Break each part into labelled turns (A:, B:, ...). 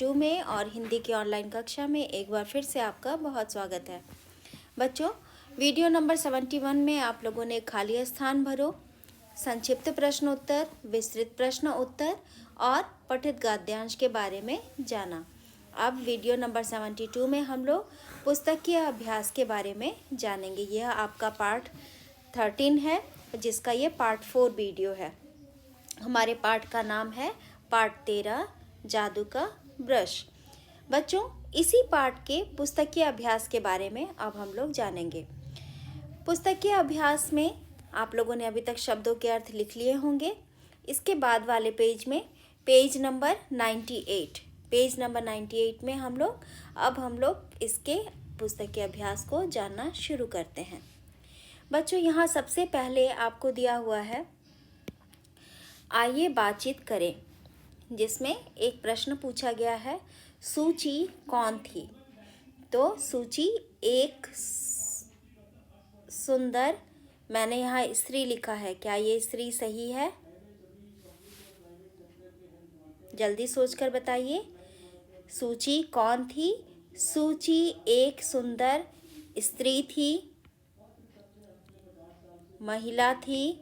A: To में और हिंदी की ऑनलाइन कक्षा में एक बार फिर से आपका बहुत स्वागत है। बच्चों, वीडियो नंबर 71 में आप लोगों ने खाली स्थान भरो, संक्षिप्त प्रश्न उत्तर, विस्तृत प्रश्न उत्तर और पठित गद्यांश के बारे में जाना। अब वीडियो नंबर 72 में हम लोग पुस्तकीय अभ्यास के बारे में जानेंगे। यह आपका पार्ट 13 है, जिसका ये पार्ट 4 वीडियो है। हमारे पाठ का नाम है पाठ 13, जादू का ब्रश। बच्चों, इसी पाठ के पुस्तकीय अभ्यास के बारे में अब हम लोग जानेंगे। पुस्तकीय अभ्यास में आप लोगों ने अभी तक शब्दों के अर्थ लिख लिए होंगे। इसके बाद वाले पेज में पेज नंबर 98 में हम लोग इसके पुस्तकीय अभ्यास को जानना शुरू करते हैं। बच्चों, यहाँ सबसे पहले आपको दिया हुआ है आइए बातचीत करें, जिसमें एक प्रश्न पूछा गया है, सूची कौन थी? तो सूची एक सुंदर, मैंने यहाँ स्त्री लिखा है, क्या ये स्त्री सही है? जल्दी सोचकर बताइए, सूची कौन थी? सूची एक सुंदर स्त्री थी, महिला थी,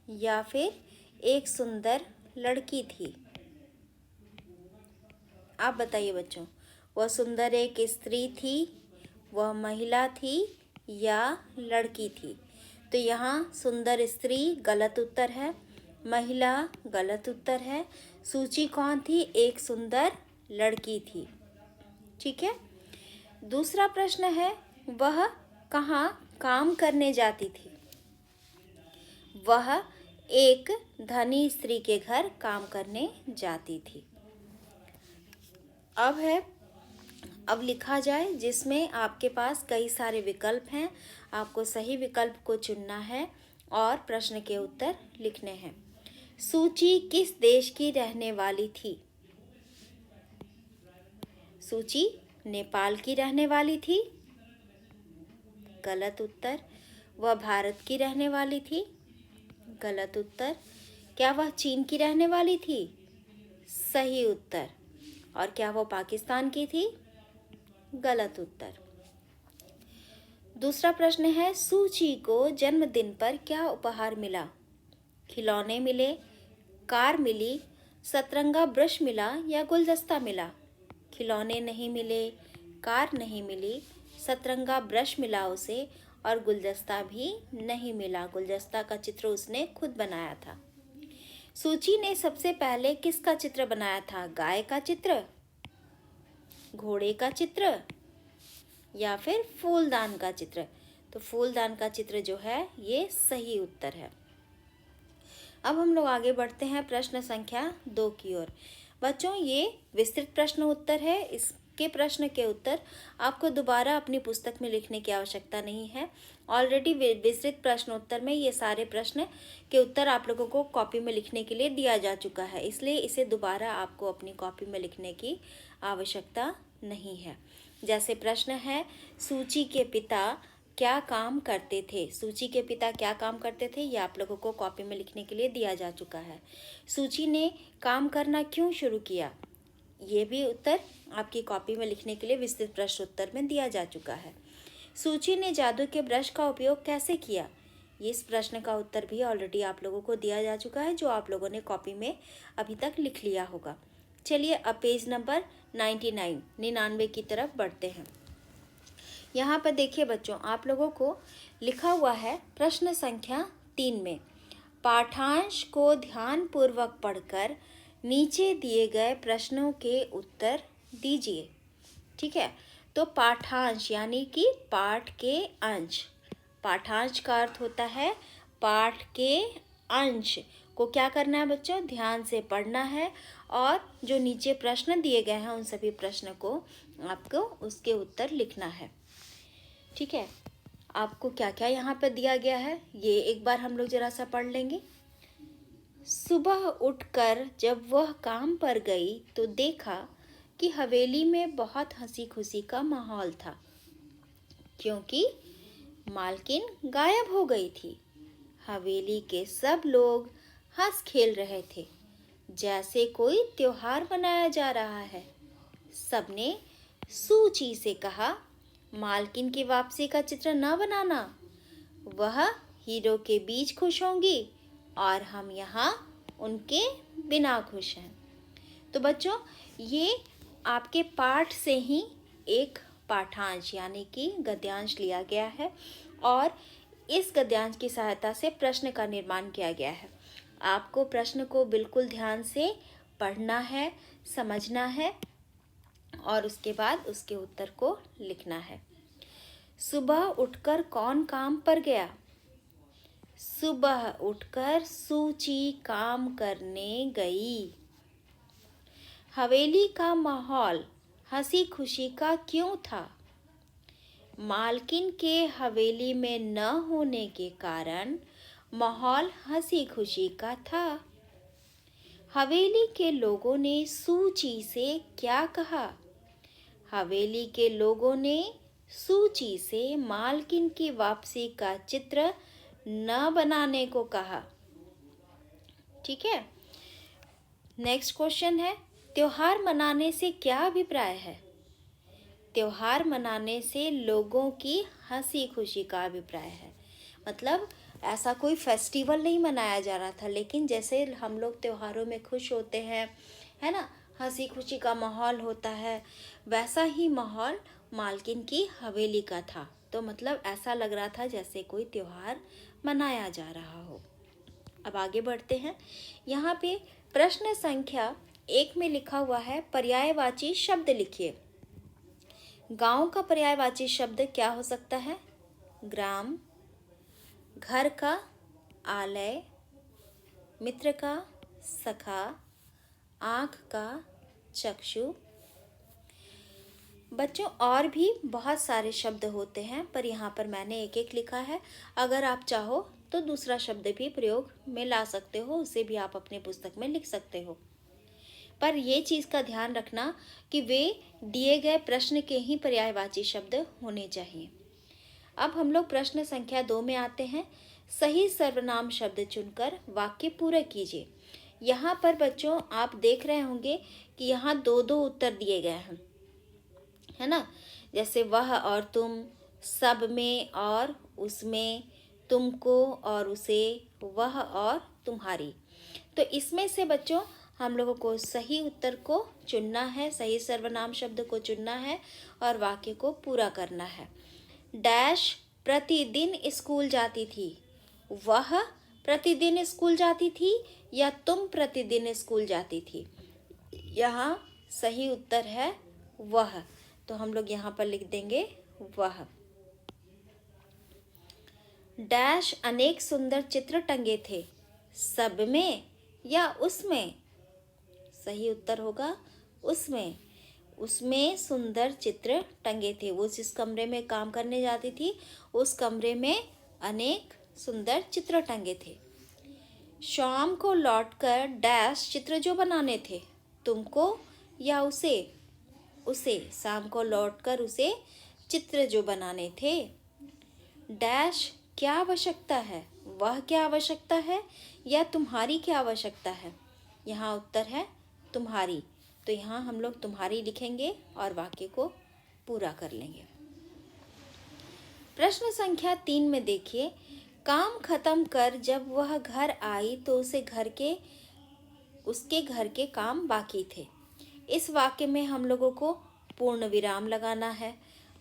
A: या फिर एक सुंदर लड़की थी? आप बताइए बच्चों, वह सुंदर एक स्त्री थी, वह महिला थी या लड़की थी? तो यहाँ सुंदर स्त्री गलत उत्तर है, महिला गलत उत्तर है, सूची कौन थी? एक सुंदर लड़की थी। ठीक है। दूसरा प्रश्न है, वह कहाँ काम करने जाती थी? वह एक धनी स्त्री के घर काम करने जाती थी। अब लिखा जाए, जिसमें आपके पास कई सारे विकल्प हैं। आपको सही विकल्प को चुनना है और प्रश्न के उत्तर लिखने हैं। सूची किस देश की रहने वाली थी? सूची नेपाल की रहने वाली थी, गलत उत्तर। वह भारत की रहने वाली थी, गलत उत्तर। क्या वह चीन की रहने वाली थी? सही उत्तर। और क्या वो पाकिस्तान की थी? गलत उत्तर। दूसरा प्रश्न है, सूची को जन्मदिन पर क्या उपहार मिला? खिलौने मिले, कार मिली, सतरंगा ब्रश मिला या गुलदस्ता मिला? खिलौने नहीं मिले, कार नहीं मिली, सतरंगा ब्रश मिला उसे और गुलदस्ता भी नहीं मिला। गुलदस्ता का चित्र उसने खुद बनाया था। सूची ने सबसे पहले किसका चित्र बनाया था? गाय का चित्र, घोड़े का चित्र या फिर फूलदान का चित्र? तो फूलदान का चित्र जो है ये सही उत्तर है। अब हम लोग आगे बढ़ते हैं प्रश्न संख्या 2 की ओर। बच्चों, ये विस्तृत प्रश्न उत्तर है। इसके प्रश्न के उत्तर आपको दोबारा अपनी पुस्तक में लिखने की आवश्यकता नहीं है। ऑलरेडी विस्तृत प्रश्न उत्तर में ये सारे प्रश्न के उत्तर आप लोगों को कॉपी में लिखने के लिए दिया जा चुका है, इसलिए इसे दोबारा आपको अपनी कॉपी में लिखने की आवश्यकता नहीं है। जैसे प्रश्न है, सूची के पिता क्या काम करते थे? सूची के पिता क्या काम करते थे, ये आप लोगों को कॉपी में लिखने के लिए दिया जा चुका है। सूची ने काम करना क्यों शुरू किया? ये भी उत्तर आपकी कॉपी में लिखने के लिए विस्तृत प्रश्न उत्तर में दिया जा चुका है। सूची ने जादू के ब्रश का उपयोग कैसे किया? इस प्रश्न का उत्तर भी ऑलरेडी आप लोगों को दिया जा चुका है, जो आप लोगों ने कॉपी में अभी तक लिख लिया होगा। चलिए अब पेज नंबर 99 की तरफ बढ़ते हैं। यहाँ पर देखिए बच्चों, आप लोगों को लिखा हुआ है प्रश्न संख्या 3 में, पाठांश को ध्यानपूर्वक पढ़कर नीचे दिए गए प्रश्नों के उत्तर दीजिए। ठीक है, तो पाठांश यानी कि पाठ के अंश। पाठांश का अर्थ होता है पाठ के अंश को क्या करना है बच्चों? ध्यान से पढ़ना है और जो नीचे प्रश्न दिए गए हैं उन सभी प्रश्न को आपको उसके उत्तर लिखना है। ठीक है, आपको क्या क्या यहाँ पर दिया गया है ये एक बार हम लोग जरा सा पढ़ लेंगे। सुबह उठकर जब वह काम पर गई तो देखा कि हवेली में बहुत हंसी खुशी का माहौल था, क्योंकि मालकिन गायब हो गई थी। हवेली के सब लोग हंस खेल रहे थे, जैसे कोई त्योहार मनाया जा रहा है। सबने सूची से कहा, मालकिन की वापसी का चित्र न बनाना, वह हीरो के बीच खुश होंगी और हम यहाँ उनके बिना खुश हैं। तो बच्चों, ये आपके पाठ से ही एक पाठांश यानी कि गद्यांश लिया गया है और इस गद्यांश की सहायता से प्रश्न का निर्माण किया गया है। आपको प्रश्न को बिल्कुल ध्यान से पढ़ना है, समझना है और उसके बाद उसके उत्तर को लिखना है। सुबह उठकर कौन काम पर गया? सुबह उठकर सूची काम करने गई। हवेली का माहौल हंसी खुशी का क्यों था? मालकिन के हवेली में न होने के कारण माहौल हंसी खुशी का था। हवेली के लोगों ने सूची से क्या कहा? हवेली के लोगों ने सूची से मालकिन की वापसी का चित्र न बनाने को कहा। ठीक है, नेक्स्ट क्वेश्चन है, त्योहार मनाने से क्या अभिप्राय है? त्योहार मनाने से लोगों की हंसी खुशी का अभिप्राय है। मतलब ऐसा कोई फेस्टिवल नहीं मनाया जा रहा था, लेकिन जैसे हम लोग त्योहारों में खुश होते हैं, है ना, हंसी खुशी का माहौल होता है, वैसा ही माहौल मालकिन की हवेली का था। तो मतलब ऐसा लग रहा था जैसे कोई त्योहार मनाया जा रहा हो। अब आगे बढ़ते हैं। यहाँ पे प्रश्न संख्या 1 में लिखा हुआ है, पर्यायवाची शब्द लिखिए। गांव का पर्यायवाची शब्द क्या हो सकता है? ग्राम, घर का आलय, मित्र का सखा, आँख का चक्षु। बच्चों, और भी बहुत सारे शब्द होते हैं, पर यहाँ पर मैंने एक एक लिखा है। अगर आप चाहो तो दूसरा शब्द भी प्रयोग में ला सकते हो, उसे भी आप अपने पुस्तक में लिख सकते हो। पर ये चीज़ का ध्यान रखना कि वे दिए गए प्रश्न के ही पर्यायवाची शब्द होने चाहिए। अब हम लोग प्रश्न संख्या 2 में आते हैं। सही सर्वनाम शब्द चुनकर वाक्य पूरा कीजिए। यहाँ पर बच्चों आप देख रहे होंगे कि यहाँ 2-2 उत्तर दिए गए हैं, है ना। जैसे वह और तुम, सब में और उसमें, तुमको और उसे, वह और तुम्हारी। तो इसमें से बच्चों हम लोगों को सही उत्तर को चुनना है, सही सर्वनाम शब्द को चुनना है और वाक्य को पूरा करना है। डैश प्रतिदिन स्कूल जाती थी। वह प्रतिदिन स्कूल जाती थी या तुम प्रतिदिन स्कूल जाती थी? यहाँ सही उत्तर है वह, तो हम लोग यहाँ पर लिख देंगे वह। डैश अनेक सुंदर चित्र टंगे थे, सब में या उसमें? सही उत्तर होगा उसमें। उसमें सुंदर चित्र टंगे थे। वो जिस कमरे में काम करने जाती थी, उस कमरे में अनेक सुंदर चित्र टंगे थे। शाम को लौटकर डैश चित्र जो बनाने थे, तुमको या उसे? उसे। शाम को लौटकर उसे चित्र जो बनाने थे। डैश क्या आवश्यकता है? वह क्या आवश्यकता है या तुम्हारी क्या आवश्यकता है? यहाँ उत्तर है तुम्हारी, तो यहाँ हम लोग तुम्हारी लिखेंगे और वाक्य को पूरा कर लेंगे। प्रश्न संख्या 3 में देखिए, काम खत्म कर जब वह घर आई तो उसके घर के काम बाकी थे। इस वाक्य में हम लोगों को पूर्ण विराम लगाना है,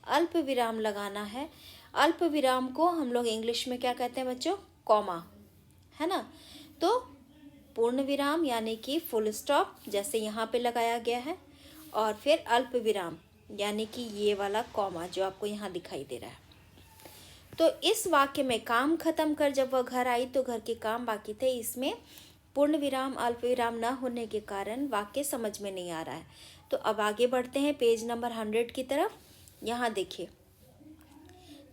A: अल्प विराम लगाना है। अल्प विराम को हम लोग इंग्लिश में क्या कहते हैं बच्चों? कॉमा, है ना। तो पूर्ण विराम यानी कि फुल स्टॉप, जैसे यहाँ पे लगाया गया है, और फिर अल्प विराम यानी कि ये वाला कॉमा जो आपको यहाँ दिखाई दे रहा है। तो इस वाक्य में काम खत्म कर जब वह घर आई तो घर के काम बाकी थे, इसमें पूर्ण विराम अल्प विराम न होने के कारण वाक्य समझ में नहीं आ रहा है। तो अब आगे बढ़ते हैं पेज नंबर 100 की तरफ। यहाँ देखिए,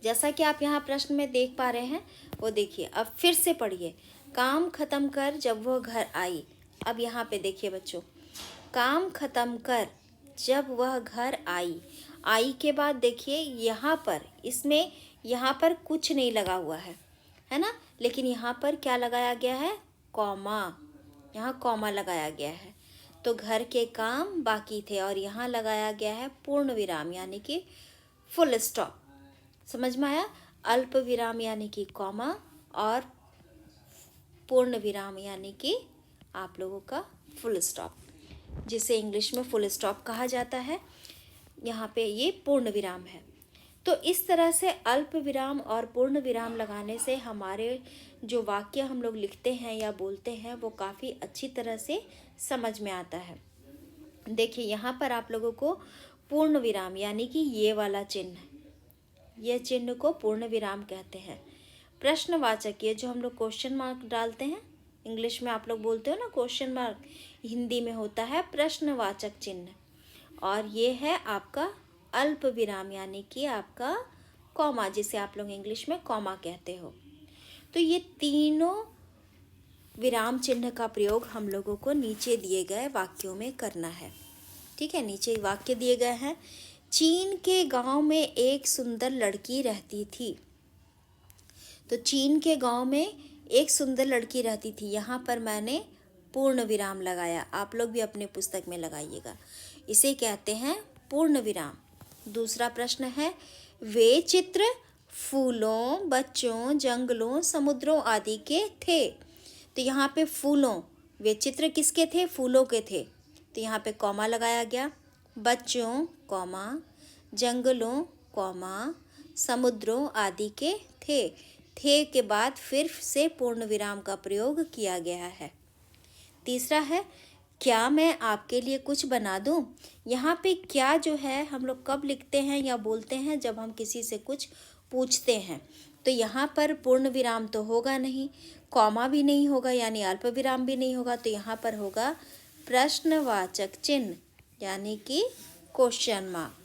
A: जैसा कि आप यहाँ प्रश्न में देख पा रहे हैं, वो देखिए, अब फिर से पढ़िए। काम खत्म कर जब वो घर आई। अब यहाँ पे देखिए बच्चों, काम खत्म कर जब वह घर आई। आई के बाद देखिए यहाँ पर, इसमें यहाँ पर कुछ नहीं लगा हुआ है ना, लेकिन यहाँ पर क्या लगाया गया है, कॉमा। यहाँ कॉमा लगाया गया है। तो घर के काम बाकी थे और यहाँ लगाया गया है पूर्ण विराम यानी कि फुल स्टॉप। समझ में आया? अल्प विराम यानी कि कॉमा और पूर्ण विराम यानी कि आप लोगों का फुल स्टॉप, जिसे इंग्लिश में फुल स्टॉप कहा जाता है। यहाँ पे ये पूर्ण विराम है। तो इस तरह से अल्प विराम और पूर्ण विराम लगाने से हमारे जो वाक्य हम लोग लिखते हैं या बोलते हैं वो काफ़ी अच्छी तरह से समझ में आता है। देखिए यहाँ पर आप लोगों को पूर्ण विराम यानी कि ये वाला चिन्ह, ये चिन्ह को पूर्ण विराम कहते हैं। प्रश्नवाचक, ये जो हम लोग क्वेश्चन मार्क डालते हैं, इंग्लिश में आप लोग बोलते हो ना क्वेश्चन मार्क, हिंदी में होता है प्रश्नवाचक चिन्ह। और ये है आपका अल्प विराम यानी कि आपका कॉमा, जिसे आप लोग इंग्लिश में कॉमा कहते हो। तो ये तीनों विराम चिन्ह का प्रयोग हम लोगों को नीचे दिए गए वाक्यों में करना है। ठीक है, नीचे वाक्य दिए गए हैं। चीन के गांव में एक सुंदर लड़की रहती थी। तो चीन के गांव में एक सुंदर लड़की रहती थी, यहाँ पर मैंने पूर्ण विराम लगाया। आप लोग भी अपने पुस्तक में लगाइएगा। इसे कहते हैं पूर्ण विराम। दूसरा प्रश्न है, वे चित्र फूलों, बच्चों, जंगलों, समुद्रों आदि के थे। तो यहाँ पे फूलों, वे चित्र किसके थे, फूलों के थे। तो यहाँ पे कॉमा लगाया गया। बच्चों कॉमा, जंगलों कॉमा, समुद्रों आदि के थे के बाद फिर से पूर्ण विराम का प्रयोग किया गया है। तीसरा है, क्या मैं आपके लिए कुछ बना दूं। यहाँ पे क्या जो है हम लोग कब लिखते हैं या बोलते हैं, जब हम किसी से कुछ पूछते हैं। तो यहाँ पर पूर्ण विराम तो होगा नहीं, कॉमा भी नहीं होगा यानी अल्प विराम भी नहीं होगा। तो यहाँ पर होगा प्रश्नवाचक चिन्ह यानी कि क्वेश्चन मार्क।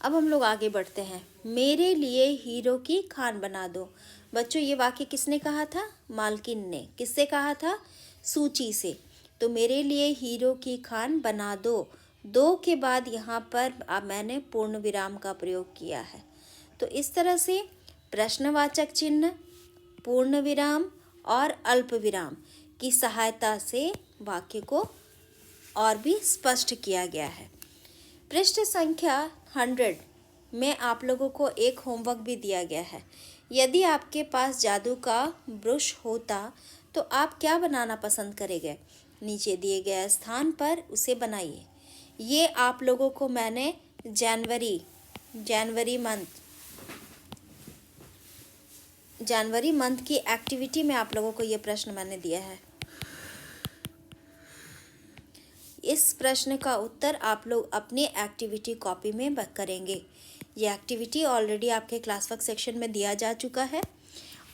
A: अब हम लोग आगे बढ़ते हैं। मेरे लिए हीरो की खान बना दो। बच्चों ये वाक्य किसने कहा था, मालकिन ने। किससे कहा था, सूची से। तो मेरे लिए हीरो की खान बना दो, दो के बाद यहाँ पर मैंने पूर्ण विराम का प्रयोग किया है। तो इस तरह से प्रश्नवाचक चिन्ह, पूर्ण विराम और अल्प विराम की सहायता से वाक्य को और भी स्पष्ट किया गया है। पृष्ठ संख्या 100 में आप लोगों को एक होमवर्क भी दिया गया है। यदि आपके पास जादू का ब्रश होता तो आप क्या बनाना पसंद करेंगे। नीचे दिए गए स्थान पर उसे बनाइए। ये आप लोगों को मैंने जनवरी मंथ की एक्टिविटी में आप लोगों को ये प्रश्न मैंने दिया है। इस प्रश्न का उत्तर आप लोग अपनी एक्टिविटी कॉपी में करेंगे। ये एक्टिविटी ऑलरेडी आपके क्लास वर्क सेक्शन में दिया जा चुका है।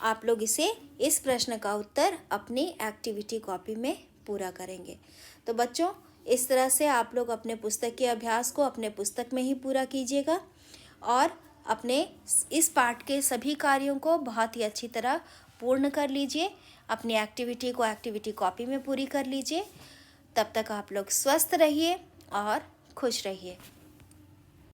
A: आप लोग इस प्रश्न का उत्तर अपनी एक्टिविटी कॉपी में पूरा करेंगे। तो बच्चों इस तरह से आप लोग अपने पुस्तक के अभ्यास को अपने पुस्तक में ही पूरा कीजिएगा और अपने इस पाठ के सभी कार्यों को बहुत ही अच्छी तरह पूर्ण कर लीजिए। अपनी एक्टिविटी को एक्टिविटी कॉपी में पूरी कर लीजिए। तब तक आप लोग स्वस्थ रहिए और खुश रहिए।